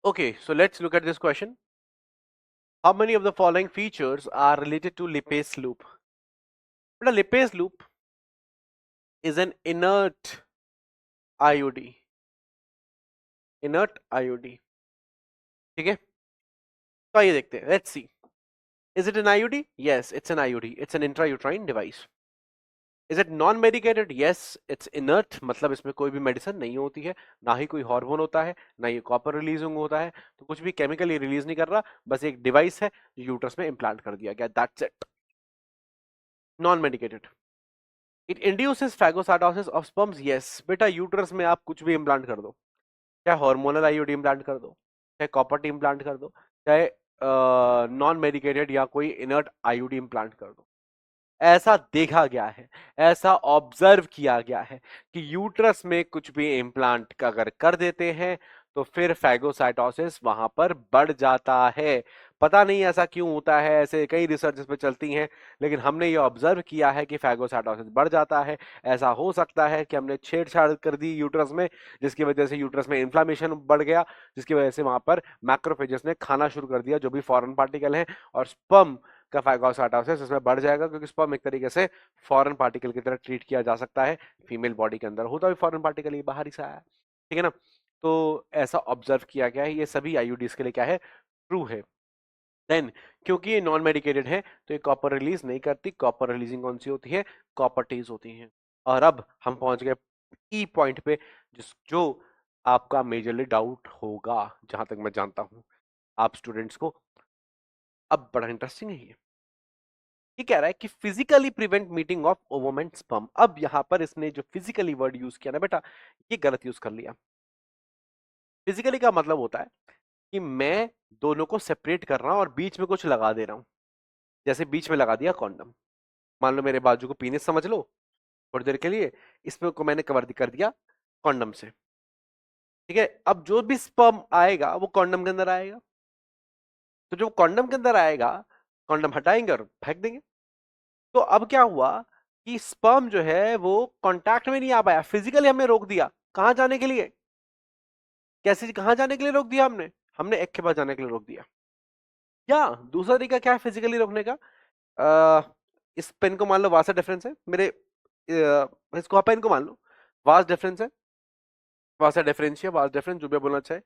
Okay, so let's look at this question. How many of the following features are related to lipase loop? But a lipase loop is an inert IOD. Inert IOD. ठीक है, तो आइए देखते हैं. Let's see. Is it an IUD? Yes, it's an IUD. It's an intrauterine device. Is it non-medicated? Yes, it's inert. मतलब इसमें कोई भी मेडिसिन नहीं होती है, ना ही कोई हार्मोन होता है, ना ये कॉपर रिलीजिंग होता है, तो कुछ भी केमिकली रिलीज नहीं कर रहा, बस एक डिवाइस है जो यूट्रस में इम्प्लांट कर दिया गया. That's it. Non medicated. It induces phagocytosis of sperms. Yes बेटा, यूट्रस में आप कुछ भी इम्प्लांट कर दो, चाहे हार्मोनल आईयूडी इम्प्लांट कर दो, चाहे कॉपर टी इम्प्लांट कर दो, चाहे नॉन मेडिकेटेड या कोई इनर्ट आईयूडी इम्प्लांट कर दो. ऐसा देखा गया है, ऐसा ऑब्जर्व किया गया है कि यूट्रस में कुछ भी इम्प्लांट अगर कर देते हैं तो फिर फैगोसाइटोसिस वहां पर बढ़ जाता है. पता नहीं ऐसा क्यों होता है, ऐसे कई रिसर्च पे चलती हैं, लेकिन हमने ये ऑब्जर्व किया है कि फैगोसाइटोसिस बढ़ जाता है. ऐसा हो सकता है कि हमने छेड़छाड़ कर दी यूट्रस में, जिसकी वजह से यूट्रस में इन्फ्लामेशन बढ़ गया, जिसकी वजह से वहां पर मैक्रोफेजेस ने खाना शुरू कर दिया जो भी फॉरेन पार्टिकल है, और स्पर्म का फैगोसाइटोसिस इसमें बढ़ जाएगा, क्योंकि स्पर्म एक तरीके से फॉरेन पार्टिकल की तरह ट्रीट किया जा सकता है. फीमेल बॉडी के अंदर होता भी फॉरेन पार्टिकल, ये बाहर ही से आया है. ठीक है ना. तो ऐसा ऑब्जर्व किया गया है, ये सभी आईयूडीज के लिए क्या है, ट्रू है. देन क्योंकि ये नॉन मेडिकेटेड है तो ये कॉपर रिलीज नहीं करती. कॉपर रिलीजिंग कौन सी होती है, कॉपर टीज होती हैं. और अब हम पहुंच गए ई पॉइंट पे, जो आपका मेजरली डाउट होगा, जहां तक मैं जानता हूं आप स्टूडेंट्स को. अब बड़ा इंटरेस्टिंग है ये कह रहा है कि physically prevent meeting of ovum and sperm. अब यहां पर इसने जो फिजिकली वर्ड यूज किया ना बेटा, ये गलत यूज कर लिया. फिजिकली का मतलब होता है कि मैं दोनों को सेपरेट कर रहा हूं और बीच में कुछ लगा दे रहा हूं. जैसे बीच में लगा दिया कॉन्डम. मान लो मेरे बाजू को पीनिस समझ लो, थोड़ी देर के लिए इसमें को मैंने कवर कर दिया कॉन्डम से. ठीक है, अब जो भी स्पर्म आएगा वो कॉन्डम के अंदर आएगा. तो जो कॉन्डम के अंदर आएगा, कॉन्डम हटाएंगे और फेंक देंगे. तो अब क्या हुआ कि स्पर्म जो है वो कांटेक्ट में नहीं आ पाया, फिजिकली हमने रोक दिया. कहां जाने के लिए, कैसे कहां जाने के लिए रोक दिया हमने, हमने एग के पास जाने के लिए रोक दिया. या दूसरा तरीका क्या है फिजिकली रोकने का, इस पेन को मान लो वासा डिफरेंस है मेरे, इसको पेन को मान लो वास डिफरेंस है, वासा डिफरेंशिया, वास डिफरेंस जो भी बोलना चाहे,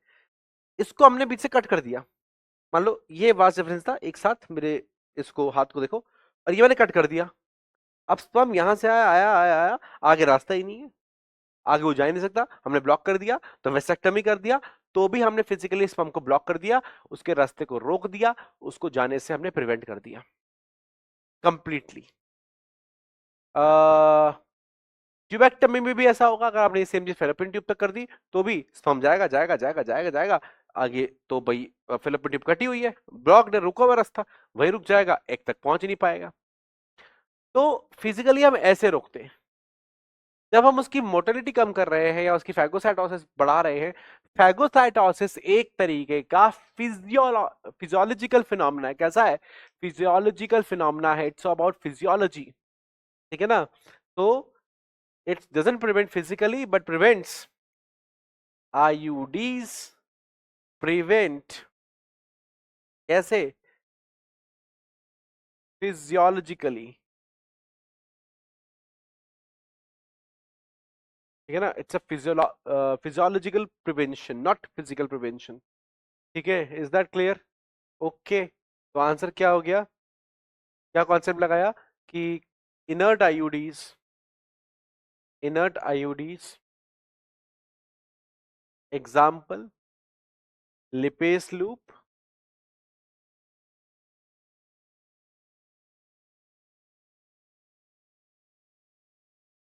इसको हमने बीच से कट कर दिया. मान लो ये वास डिफरेंस था एक साथ मेरे, इसको हाथ को देखो, और ये मैंने कट कर दिया. अब स्पर्म यहां से आया आया आया आया, आगे रास्ता ही नहीं है, आगे वो जा ही नहीं सकता, हमने ब्लॉक कर दिया. तो वेसेक्टमी कर दिया, तो भी हमने फिजिकली स्पर्म को ब्लॉक कर दिया, उसके रास्ते को रोक दिया, उसको जाने से हमने प्रिवेंट कर दिया कंप्लीटली. ट्यूबेक्टमी में भी ऐसा होगा, अगर आपने सेम चीज फेलोपियन ट्यूब तक कर दी तो भी स्पर्म जाएगा जाएगा जाएगा जाएगा जाएगा आगे. तो भाई फेलोपियन ट्यूब कटी हुई है, ब्लॉक्ड है, रुका हुआ रास्ता, वही रुक जाएगा, एक तक पहुंच ही नहीं पाएगा. तो फिजिकली हम ऐसे रोकते हैं. जब हम उसकी मोटिलिटी कम कर रहे हैं या उसकी फैगोसाइटोसिस बढ़ा रहे हैं, फैगोसाइटोसिस एक तरीके का फिजियोलॉजिकल फिनोमेना है. कैसा है, फिजियोलॉजिकल फिनोमेना है, इट्स अबाउट फिजियोलॉजी. ठीक है ना. तो it doesn't prevent physically but prevents, IUDs prevent कैसे, फिजियोलॉजिकली. ठीक है ना, it's a physiological prevention, not physical prevention. ठीक है, इज दैट क्लियर. ओके, तो आंसर क्या हो गया, क्या कॉन्सेप्ट लगाया कि inert IUDs, inert IUDs example lipase loop,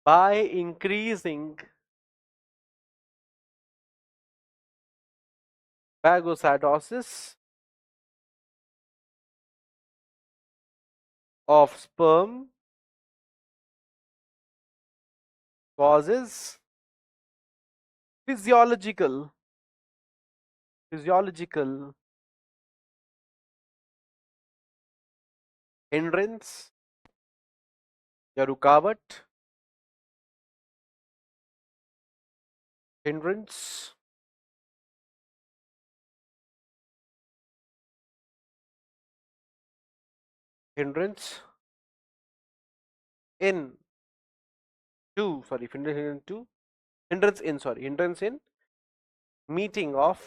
by increasing phagocytosis of sperm causes physiological hindrance या रुकावट, hindrance hindrance in hindrance in meeting of,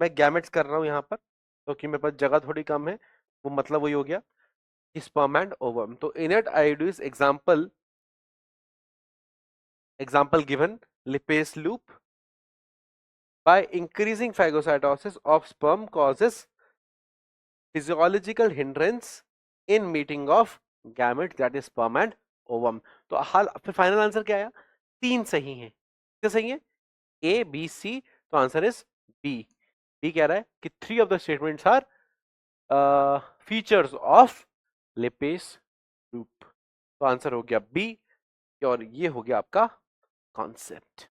मैं गैमेट्स कर रहा हूं यहां पर क्योंकि मेरे पास जगह थोड़ी कम है, वो मतलब वही हो गया sperm and ovum. तो inert IUDs example given, lipase loop by increasing phagocytosis of sperm causes physiological hindrance in meeting of gametes, that is sperm and ovum. तो हाल फिर फाइनल आंसर क्या आया? 3 सही है. क्या सही है? A, B, C. तो आंसर इज B. B कह रहा है कि 3 of the statements are features of lipase loop. तो आंसर हो गया B और ये हो गया आपका कॉन्सेप्ट.